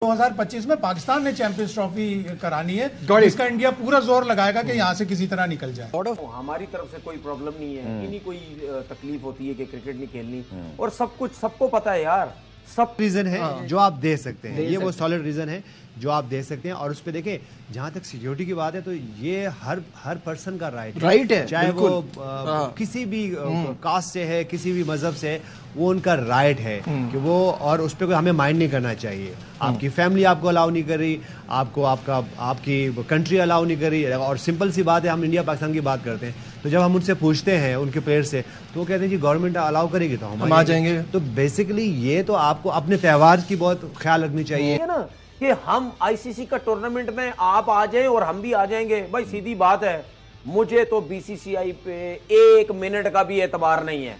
2025 में पाकिस्तान ने champions trophy करानी है, इसका इंडिया पूरा जोर लगाएगा कि यहाँ से किसी तरह निकल जाए। हमारी तरफ से कोई प्रॉब्लम नहीं है, इन्हीं कोई तकलीफ होती है कि क्रिकेट नहीं खेलनी, और सब कुछ सबको पता है यार। सब रीजन है जो आप दे सकते हैं, ये वो सॉलिड रीजन है जो आप दे सकते हैं। और उस पे देखें, जहां तक सिक्योरिटी की बात है तो ये हर पर्सन का राइट है, चाहे वो किसी भी कास्ट से है, किसी भी मजहब से है, वो उनका राइट है कि वो, और उस पर कोई हमें माइंड नहीं करना चाहिए। आपकी फैमिली आपको अलाउ नहीं कर रही, आपको आपकी कंट्री अलाउ नहीं कर रही। और सिंपल सी बात है, हम इंडिया पाकिस्तान की बात करते हैं, तो जब हम उनसे पूछते हैं उनके प्लेयर से, तो वो कहते हैं कि गवर्नमेंट अलाउ करेगी तो हम आ जाएंगे। तो बेसिकली ये तो आपको अपने त्यौहार की बहुत ख्याल रखनी चाहिए ना कि हम आईसीसी का टूर्नामेंट में आप आ जाएं और हम भी आ जाएंगे। भाई सीधी बात है, मुझे तो बीसीसीआई पे 1 मिनट का भी एतबार नहीं है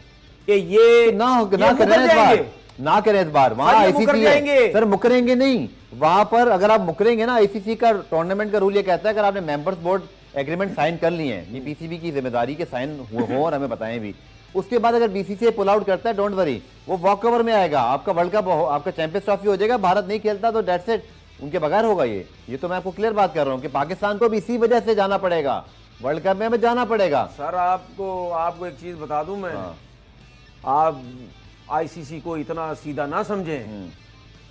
कि ये ना करें इस बार। वहां आईसीसी है सर, मुकरेंगे नहीं वहां पर। अगर आप मुकरेंगे ना, आईसीसी का टूर्नामेंट का रूल ये कहता है अगर आपने मेंबर्स बोर्ड एग्रीमेंट साइन कर लिए हैं, ये पीसीबी की जिम्मेदारी के साइन हो और हमें बताएं भी, उसके बाद अगर बीसीसीआई पुल आउट करता है, डोंट वरी, वो वॉक ओवर में आएगा। आपका वर्ल्ड कप, आपका चैंपियंस ट्रॉफी हो जाएगा। भारत नहीं खेलता तो डेट्स इट, उनके बगैर होगा। ये तो मैं आपको क्लियर बात कर रहा हूं कि पाकिस्तान को भी इसी वजह से जाना पड़ेगा, वर्ल्ड कप में हमें जाना पड़ेगा। सर आपको एक चीज बता दूं मैं, आप आईसीसी को इतना सीधा ना समझें।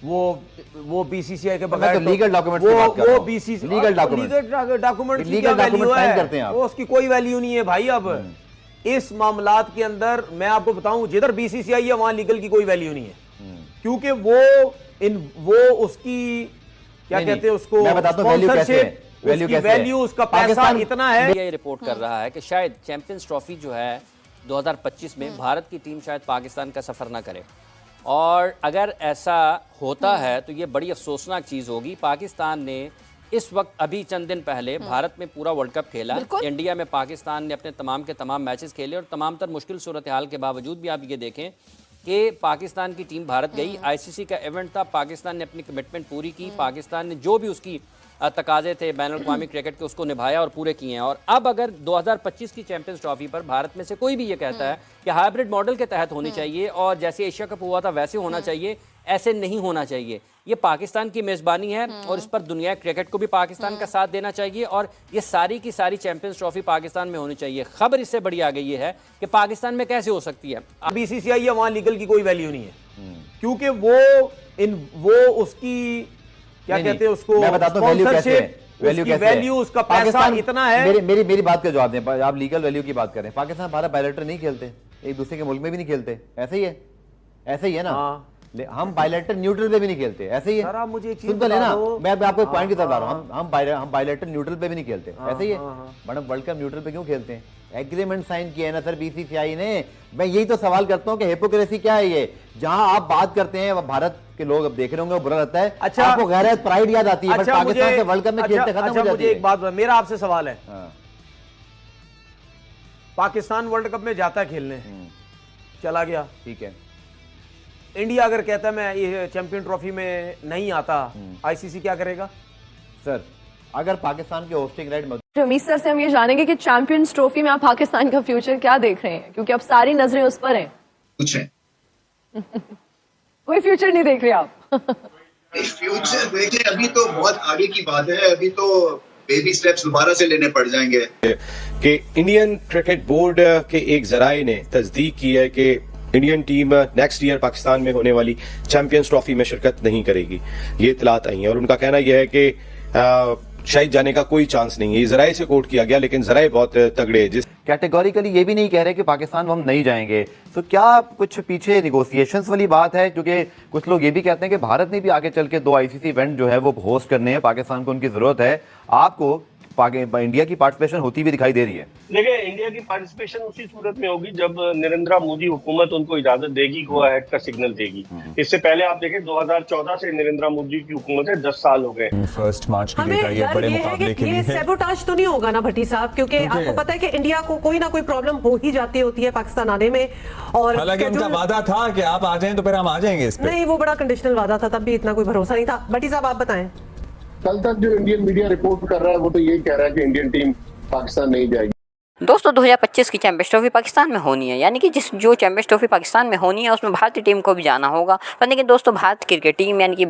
वो बीसीसीआई के बगैर तो लीगल डॉक्यूमेंट वो बीसीसी लीगल डॉक्यूमेंट साइन करते हैं, वो उसकी कोई वैल्यू नहीं है भाई। अब इस मामलात के अंदर मैं आपको बताऊं, जिधर बीसीसीआई है वहां लीगल की कोई वैल्यू नहीं है, क्योंकि वो उसकी क्या कहते हैं उसको, मैं बताता हूं वैल्यू उसका पैसा इतना है। ये रिपोर्ट कर रहा है कि शायद चैंपियंस ट्रॉफी जो है 2025 में भारत की टीम शायद पाकिस्तान का सफर ना करे, और अगर ऐसा होता है तो ये बड़ी अफसोसनाक चीज़ होगी। पाकिस्तान ने इस वक्त अभी चंद दिन पहले भारत में पूरा वर्ल्ड कप खेला, इंडिया में पाकिस्तान ने अपने तमाम के तमाम मैचेस खेले, और तमाम तर मुश्किल सूरत हाल के बावजूद भी आप ये देखें कि पाकिस्तान की टीम भारत गई। आईसीसी का इवेंट था, पाकिस्तान ने अपनी कमिटमेंट पूरी की, पाकिस्तान ने जो भी उसकी तकाजे थे बैनुल-अक़वामी क्रिकेट के उसको निभाया और पूरे किए हैं। और अब अगर 2025 की चैंपियंस ट्रॉफी पर भारत में से कोई भी ये कहता है कि हाइब्रिड मॉडल के तहत होनी चाहिए और जैसे एशिया कप हुआ था वैसे होना चाहिए, ऐसे नहीं होना चाहिए। ये पाकिस्तान की मेज़बानी है और इस पर दुनिया क्रिकेट को भी पाकिस्तान का साथ देना चाहिए, और ये सारी की सारी चैंपियंस ट्रॉफी पाकिस्तान में होनी चाहिए। खबर इससे बड़ी आ गई ये है कि पाकिस्तान में कैसे हो सकती है। बीसीसीआई है, वहां लीगल की कोई वैल्यू नहीं है, क्योंकि वो उसकी क्या कहते हैं उसको, मैं बताता हूं वैल्यू उसका पैसा इतना है। मेरी बात का जवाब दें। आप लीगल वैल्यू की बात करें, पाकिस्तान भारत बायलैटरल नहीं खेलते, एक दूसरे के मुल्क में भी नहीं खेलते, ऐसे ही है ना। हम बायलैटरल न्यूट्रल पे भी नहीं खेलते, ऐसे ही है। सर मुझे सुनते ना, मैं आपको एक पॉइंट की तरफ आ रहा हूं, हम बायलैटरल न्यूट्रल पे भी नहीं खेलते, ऐसे ही है। मैडम वर्ल्ड कप न्यूट्रल पे क्यों खेलते हैं? एग्रीमेंट साइन किया है ना सर बीसीसीआई ने। मैं यही तो सवाल करता हूं कि हिपोक्रेसी क्या है ये, जहां आप बात करते हैं भारत के लोग अब देख रहे होंगे, बुरा लगता है। अच्छा, आपको गैरत प्राइड याद आती है, बट पाकिस्तान से वर्ल्ड कप में खेलते खत्म हो जाती है। मुझे एक बात, मेरा आपसे सवाल है, पाकिस्तान वर्ल्ड कप में जाता है खेलने, चला गया, ठीक है। इंडिया अगर कहता है मैं ये चैंपियन ट्रॉफी में नहीं आता, आईसीसी क्या करेगा? सर अगर पाकिस्तान के होस्टिंग राइट, रमीज सर से हम ये जानेंगे कि चैंपियंस ट्रॉफी में आप पाकिस्तान का फ्यूचर क्या देख रहे हैं, क्योंकि अब सारी नजरें उस पर हैं। कुछ है कोई फ्यूचर नहीं देख रहे आप? फ्यूचर देखिए, अभी तो बहुत आगे की बात है, अभी तो बेबी स्टेप्स दोबारा से लेने पड़ जाएंगे। कि इंडियन क्रिकेट बोर्ड के एक जराये ने तस्दीक की है कि Indian team next year Pakistan में होने वाली चैंपियंस ट्रॉफी में शिरकत नहीं करेगी। ये इतलात आई है और उनका कहना यह है कि शायद जाने का कोई चांस नहीं है। ये जराये से कोट किया गया, लेकिन जराये बहुत तगड़े हैं। जिस कैटेगोरिकली ये भी नहीं कह रहे कि पाकिस्तान हम नहीं जाएंगे, तो क्या कुछ पीछे निगोशिएशंस वाली बात है? क्योंकि कुछ लोग ये भी कहते हैं कि भारत ने भी आगे चल के 2 आईसीसी इवेंट जो है वो होस्ट करने हैं, पाकिस्तान को उनकी जरूरत है। आपको इंडिया की पार्टिसिपेशन होती हुई दिखाई दे रही है? देखिए, इंडिया की पार्टिसिपेशन उसी सूरत में होगी जब नरेंद्र मोदी हुकूमत उनको इजाजत देगी, गो अहेड का सिग्नल देगी। इससे पहले आप देखें 2014 से नरेंद्र मोदी की हुकूमत है, 10 साल हो गए। फर्स्ट मार्च की डेट आई है बड़े मुकाबले के लिए। ये सैबोटाज तो नहीं होगा ना भट्टी साहब? क्योंकि आपको पता है कि इंडिया को कोई ना कोई प्रॉब्लम हो ही जाती होती है पाकिस्तान आने में, और हालांकि उनका वादा था कि आप आ जाएं तो फिर हम आ जाएंगे। इस पे नहीं, वो बड़ा कंडीशनल वादा था, तब भी इतना कोई भरोसा नहीं था। भट्टी साहब आप बताएं। कल तक जो इंडियन मीडिया रिपोर्ट कर रहा है वो तो यही कह रहा है कि इंडियन टीम पाकिस्तान नहीं जाएगी। दोस्तों 2025 की चैंपियंस ट्रॉफी पाकिस्तान में होनी है, यानी कि जो चैंपियंस ट्रॉफी पाकिस्तान में होनी है उसमें भारतीय टीम को भी जाना होगा। पर लेकिन दोस्तों भारत क्रिकेट टीम यानी कि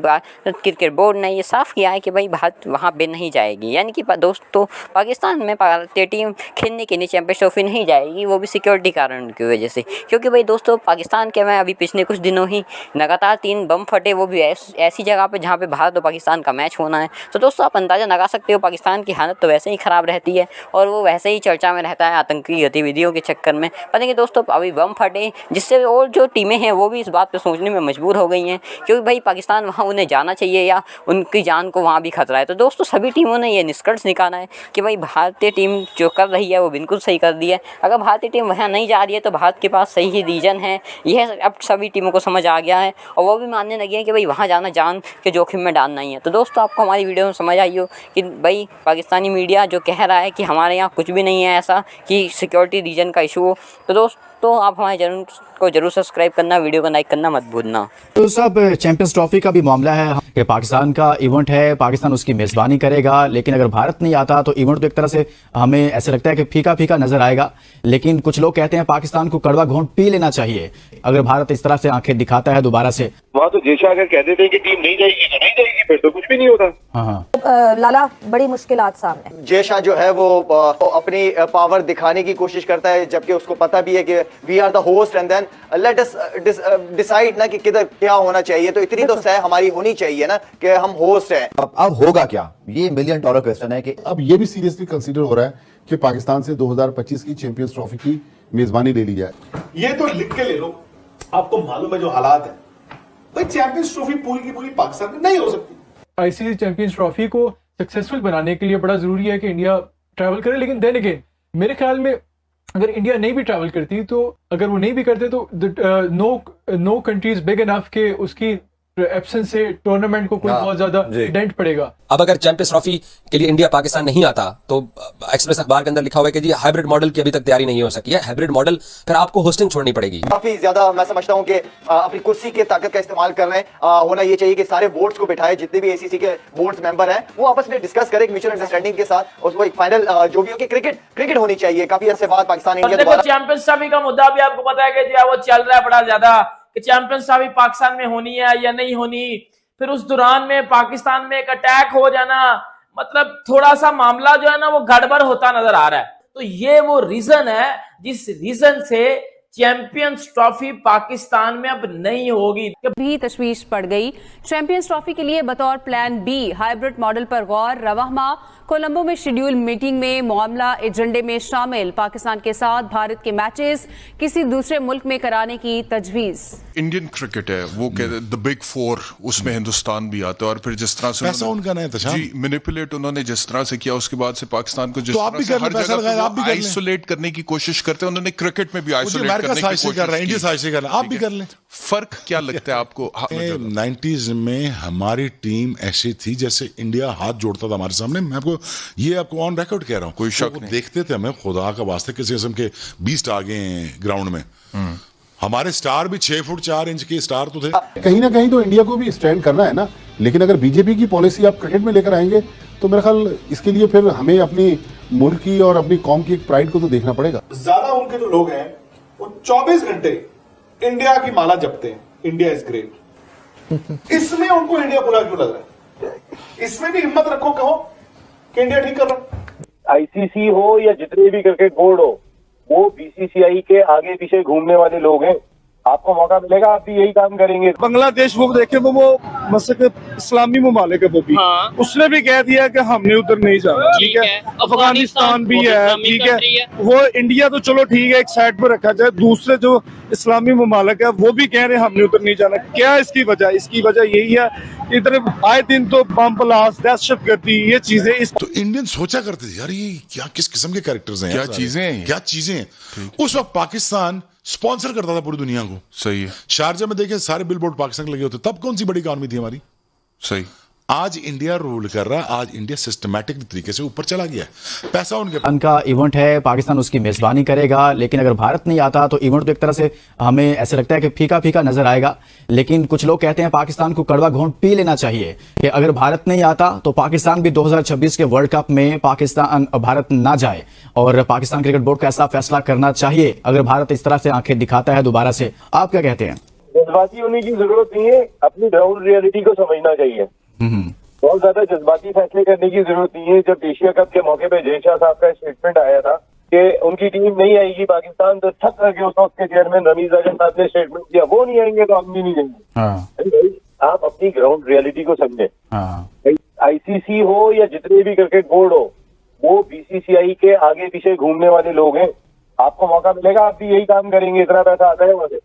क्रिकेट बोर्ड ने ये साफ किया है कि भाई भारत वहाँ पे नहीं जाएगी, यानी कि दोस्तों पाकिस्तान में भारतीय टीम खेलने के लिए चैंपियंस ट्रॉफी नहीं जाएगी, वो भी सिक्योरिटी कारण की वजह से। क्योंकि भाई दोस्तों पाकिस्तान के में अभी पिछले कुछ दिनों ही लगातार 3 बम फटे, वो भी ऐसी जगह पर जहाँ पर भारत और पाकिस्तान का मैच होना है। तो दोस्तों आप अंदाज़ा लगा सकते हो पाकिस्तान की हालत तो वैसे ही ख़राब रहती है और वो वैसे ही चर्चा में रहता है आतंकी गतिविधियों के चक्कर में। पता नहीं दोस्तों अभी बम फटे जिससे और जो टीमें हैं वो भी इस बात पे सोचने में मजबूर हो गई हैं, क्योंकि भाई पाकिस्तान वहाँ उन्हें जाना चाहिए या उनकी जान को वहाँ भी खतरा है। तो दोस्तों सभी टीमों ने ये निष्कर्ष निकाला है कि भाई भारतीय टीम जो कर रही है वो बिल्कुल सही कर दी है। अगर भारतीय टीम वहाँ नहीं जा रही है तो भारत के पास सही ही रीजन है, यह अब सभी टीमों को समझ आ गया है और वो भी मानने लगे हैं कि भाई वहाँ जाना जान के जोखिम में डालना ही है। तो दोस्तों आपको हमारी वीडियो में समझ आई हो कि भाई पाकिस्तानी मीडिया जो कह रहा है कि हमारे यहाँ कुछ भी नहीं है ऐसा कि सिक्योरिटी रीजन का इशू हो। तो दोस्तों आप हमारे चैनल को जरूर सब्सक्राइब करना, वीडियो को लाइक करना मत भूलना। तो सब चैंपियंस ट्रॉफी का भी मामला है कि पाकिस्तान का इवेंट है, पाकिस्तान उसकी मेज़बानी करेगा, लेकिन अगर भारत नहीं आता तो इवेंट तो एक तरह से हमें ऐसे लगता है कि फीका फीका नजर आएगा। लेकिन कुछ लोग कहते हैं पाकिस्तान को कड़वा घोंट पी लेना चाहिए अगर भारत इस तरह से आंखें दिखाता है दोबारा से। वहाँ तो जेशा अगर कह देते हैं कि टीम नहीं जाएगी तो नहीं जाएगी, फिर तो कुछ भी नहीं होता। हाँ लाला बड़ी मुश्किलात सामने। जेशा जो है वो अपनी पावर दिखाने की कोशिश करता है, जबकि उसको पता भी है कि we are the host and then let us decide ना कि किधर क्या होना चाहिए। तो इतनी तो सह हमारी होनी चाहिए ना कि हम होस्ट हैं। अब होगा क्या, ये $1 मिलियन क्वेश्चन है कि अब ये भी सीरियसली कंसीडर हो रहा है कि पाकिस्तान से 2025 की चैंपियंस ट्रॉफी की मेजबानी ले ली जाए। ये तो लिख के ले लो, आपको मालूम है जो हालात है भाई, चैंपियंस ट्रॉफी पूरी की पूरी पाकिस्तान में नहीं हो सकती। आईसीसी चैंपियंस ट्रॉफी को सक्सेसफुल बनाने के लिए बड़ा जरूरी है कि इंडिया ट्रैवल करे, लेकिन देन अगेन मेरे ख्याल में अगर इंडिया नहीं भी ट्रैवल करती तो अगर वो नहीं भी करते तो नो कंट्रीज बिग इनफ के उसकी एब्सेंस से टूर्नामेंट को कोई बहुत ज्यादा डेंट पड़ेगा। अब अगर चैंपियंस ट्रॉफी के लिए इंडिया पाकिस्तान नहीं आता तो एक्सप्रेस अखबार के अंदर लिखा हुआ है कि जी हाइब्रिड मॉडल की अभी तक तैयारी नहीं हो सकी है। हाइब्रिड मॉडल फिर आपको होस्टिंग छोड़नी पड़ेगी। काफी ज्यादा मैं समझता हूं कि अपनी कुर्सी की ताकत का इस्तेमाल कर रहे हैं। होना ये चाहिए कि सारे बोर्ड्स को बिठाए, जितने भी एसीसी के बोर्ड्स मेंबर हैं वो आपस में डिस्कस करें म्यूचुअल अंडरस्टैंडिंग के साथ, उसको एक फाइनल जो भी हो कि क्रिकेट होनी चाहिए। काफी अर्से बाद पाकिस्तान इंडिया चैंपियंस ट्रॉफी का मुद्दा भी आपको पता है कि जो है वो चल रहा है बड़ा ज्यादा कि चैंपियंस ट्रॉफी पाकिस्तान में होनी है या नहीं होनी। फिर उस दौरान में पाकिस्तान में एक अटैक हो जाना, मतलब थोड़ा सा मामला जो है ना वो गड़बड़ होता नजर आ रहा है। तो ये वो रीजन है जिस रीजन से चैंपियंस ट्रॉफी पाकिस्तान में अब नहीं होगी। भी तशवीश पड़ गई। चैंपियंस ट्रॉफी के लिए बतौर प्लान बी हाइब्रिड मॉडल पर गौर। रवाह माह कोलंबो में शेड्यूल मीटिंग में मामला एजेंडे में शामिल। पाकिस्तान के साथ भारत के मैचेस किसी दूसरे मुल्क में कराने की तजवीज। इंडियन क्रिकेट है वो कहते हैं द बिग फोर, उसमें हिंदुस्तान भी आता है और फिर जिस तरह से पैसा उनका नहीं था जी मैनिपुलेट उन्होंने जिस तरह से किया, उसके बाद से पाकिस्तान को जिस तो तरह से हर जगह आइसोलेट करने की कोशिश करते हैं, उन्होंने क्रिकेट में भी आइसोलेट करने की कोशिश कर रहा है, इंडिया साजिश कर रहा है, आप भी कर लें। फर्क क्या लगता है आपको? 90s में हमारी टीम ऐसी थी जैसे इंडिया हाथ जोड़ता था हमारे सामने। मैं आपको ऑन रिकॉर्ड कह रहा हूं, कोई शक नहीं। देखते थे हमें खुदा का वास्ते किसी किस्म के 20 आ गए ग्राउंड में। हमारे स्टार भी 6 फुट 4 इंच के स्टार तो थे। कहीं ना कहीं तो इंडिया को भी स्टैंड करना है ना, लेकिन अगर बीजेपी की पॉलिसी आप क्रिकेट में लेकर आएंगे तो मेरा ख्याल इसके लिए फिर हमें अपनी मुल्क की और अपनी कौम की एक प्राइड को तो देखना पड़ेगा। ज्यादा उनके जो लोग हैं वो 24 घंटे इंडिया की माला जपते हैं, इंडिया इज ग्रेट। इसमें उनको इंडिया बुरा क्यों लग रहा है? इसमें भी हिम्मत रखो, कहो कि इंडिया ठीक कर रहा। आईसीसी हो या जितने भी क्रिकेट बोर्ड हो, वो बीसीसीआई के आगे पीछे घूमने वाले लोग हैं। आपको मौका मिलेगा आप भी यही काम करेंगे। बांग्लादेश वो देखे तो वो मसक इस्लामी ममालिक है वो भी, उसने भी कह दिया कि हमने उधर नहीं जाना। ठीक है, अफगानिस्तान भी है, ठीक है, वो इंडिया तो चलो ठीक है एक साइड पर रखा जाए, दूसरे जो इस्लामी ममालिक है वो भी कह रहे हैं हमने उधर नहीं जाना। क्या इसकी वजह? इसकी वजह यही है इधर आए दिन तो बम ब्लास्ट, दहशतगर्दी, ये चीजें तो इंडियन सोचा करते थे यार ये क्या किस किस्म के कैरेक्टर्स हैं, क्या चीजें हैं। उस वक्त पाकिस्तान स्पॉन्सर करता था पूरी दुनिया को। सही है। शारजा में देखें सारे बिलबोर्ड पाकिस्तान के लगे होते, तब कौन सी बड़ी इकॉनमी थी हमारी? सही। आज इंडिया रूल कर रहा है, आज इंडिया सिस्टमैटिक तरीके से ऊपर चला गया है, पैसा उनके उनका इवेंट है, पाकिस्तान उसकी मेजबानी करेगा, लेकिन अगर भारत नहीं आता तो इवेंट तो एक तरह से हमें ऐसे लगता है कि फीका फीका नजर आएगा। लेकिन कुछ लोग कहते हैं पाकिस्तान को कड़वा घोंट पी लेना चाहिए कि अगर भारत नहीं आता तो पाकिस्तान भी 2026 के वर्ल्ड कप में भारत ना जाए, और पाकिस्तान क्रिकेट बोर्ड को ऐसा फैसला करना चाहिए अगर भारत इस तरह से आंखें दिखाता है दोबारा से। आप क्या कहते हैं? जज्बाती होने की जरूरत नहीं है, अपनी ग्राउंड रियलिटी को समझना चाहिए। बहुत ज्यादा जज्बाती फैसले करने की जरूरत नहीं है। जब एशिया कप के मौके पे जय शाह साहब का स्टेटमेंट आया था कि उनकी टीम नहीं आएगी पाकिस्तान, तो छत करके उस वक्त के चेयरमैन रमीज अजहर साहब ने स्टेटमेंट दिया, वो नहीं आएंगे तो हम भी नहीं जाएंगे। आप अपनी ग्राउंड रियलिटी को समझे। आईसीसी हो या जितने भी क्रिकेट बोर्ड हो, वो बीसीसीआई के आगे पीछे घूमने वाले लोग हैं। आपको मौका मिलेगा आप भी यही काम करेंगे, इतना पैसा आता है वहां से।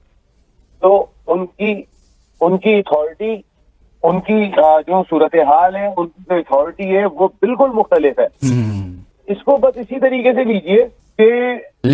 तो उनकी अथॉरिटी, उनकी जो सूरत हाल है, उनकी जो अथॉरिटी है वो बिल्कुल मुख्तलिफ है। इसको बस इसी तरीके से लीजिए कि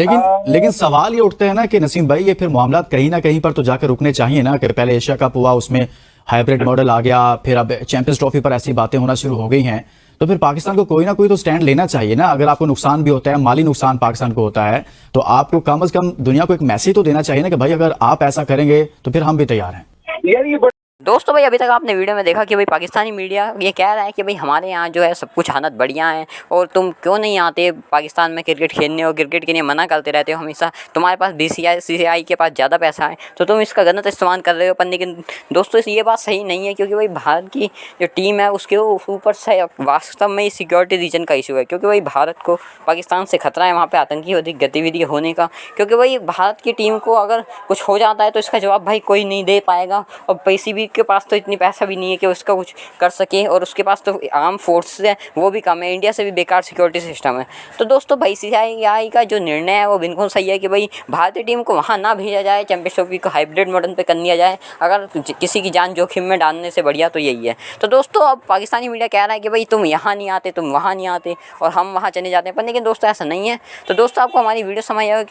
लेकिन सवाल ये उठते हैं ना कि नसीम भाई, ये फिर मामला कहीं ना कहीं पर तो जाकर रुकने चाहिए ना, कि पहले एशिया कप हुआ, उसमें हाइब्रिड मॉडल आ गया, फिर अब चैंपियंस ट्रॉफी पर ऐसी बातें होना शुरू हो गई हैं, तो फिर पाकिस्तान को कोई ना कोई तो स्टैंड लेना चाहिए ना। अगर आपको नुकसान भी होता है, माली नुकसान पाकिस्तान को होता है, तो आपको कम से कम दुनिया को एक मैसेज तो देना चाहिए ना कि भाई अगर आप ऐसा करेंगे तो फिर हम भी तैयार हैं। दोस्तों भाई, अभी तक आपने वीडियो में देखा कि भाई पाकिस्तानी मीडिया ये कह रहा है कि भाई हमारे यहाँ जो है सब कुछ हालत बढ़िया है और तुम क्यों नहीं आते पाकिस्तान में क्रिकेट खेलने, और क्रिकेट के लिए मना करते रहते हो हमेशा, तुम्हारे पास बीसीसीआई के पास ज़्यादा पैसा है तो तुम इसका गलत इस्तेमाल कर रहे हो। पर लेकिन दोस्तों ये बात सही नहीं है, क्योंकि भाई भारत की जो टीम है उसके ऊपर से वास्तव में सिक्योरिटी रीजन का इशू है, क्योंकि भाई भारत को पाकिस्तान से खतरा है वहाँ पर आतंकी गतिविधि होने का। क्योंकि भाई भारत की टीम को अगर कुछ हो जाता है तो इसका जवाब भाई कोई नहीं दे पाएगा, और पीसीबी के पास तो इतनी पैसा भी नहीं है कि उसका कुछ कर सके, और उसके पास तो आर्म फोर्स है वो भी कम है, इंडिया से भी बेकार सिक्योरिटी सिस्टम है। तो दोस्तों बीसीसीआई का जो निर्णय है वो बिल्कुल सही है कि भाई भारतीय टीम को वहाँ ना भेजा जाए, चैंपियंस ट्रॉफी को हाइब्रिड मॉडल पे कर लिया जाए, अगर किसी की जान जोखिम में डालने से बढ़िया तो यही है। तो दोस्तों अब पाकिस्तानी मीडिया कह रहा है कि भाई तुम यहाँ नहीं आते, तुम वहाँ नहीं आते और हम वहाँ चले जाते हैं, पर लेकिन दोस्तों ऐसा नहीं है। तो दोस्तों आपको हमारी वीडियो समझ आएगा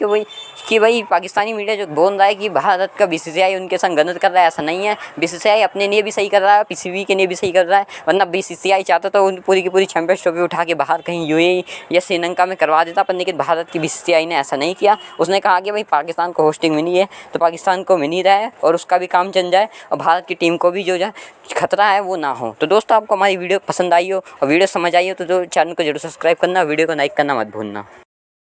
कि भाई पाकिस्तानी मीडिया जो बोल रहा है कि भारत का बीसीसीआई उनके संग गलत कर रहा है, ऐसा नहीं है। बीसीसीआई अपने लिए भी सही कर रहा है, पीसीबी के लिए भी सही कर रहा है, वरना बीसीसीआई चाहता तो पूरी की पूरी चैंपियंस ट्रॉफी उठा के बाहर कहीं यूएई या श्रीलंका में करवा देता, पर लेकिन भारत की बीसीसीआई ने ऐसा नहीं किया। उसने कहा कि भाई पाकिस्तान को होस्टिंग मिली है तो पाकिस्तान को मिल ही रहा है और उसका भी काम चल जाए और भारत की टीम को भी जो खतरा है वो ना हो। तो दोस्तों आपको हमारी वीडियो पसंद आई हो और वीडियो समझ आई हो तो चैनल को जरूर सब्सक्राइब करना, वीडियो को लाइक करना मत भूलना।